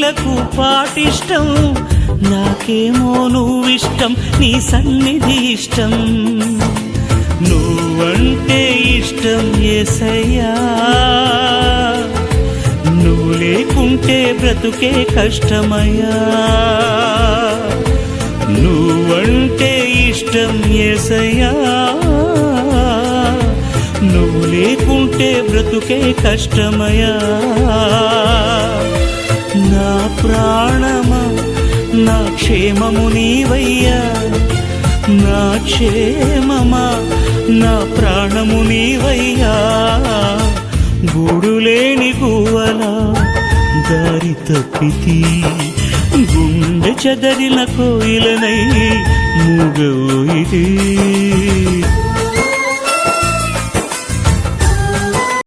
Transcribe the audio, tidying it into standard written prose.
కోయిలకు పాటిష్టం, నాకేమో నువ్విష్టం, నీ సన్నిధి ఇష్టం. నువ్వంటే ఇష్టం యేసయ్యా, నువ్వు లేకుంటే బ్రతుకే కష్టమయ్యా. నువ్వంటే ఇష్టం యేసయ్యా, నువ్వు లేకుంటే బ్రతుకే కష్టమయ్యా. నా ప్రాణమా నా క్షేమము నీవయ్యా, నా క్షేమమా నా ప్రాణము నీవయ్యా. గూడులేని గువ్వలా దారి తప్పితి, గుండె చెదరిన కోయిలనై మూగవోయితే.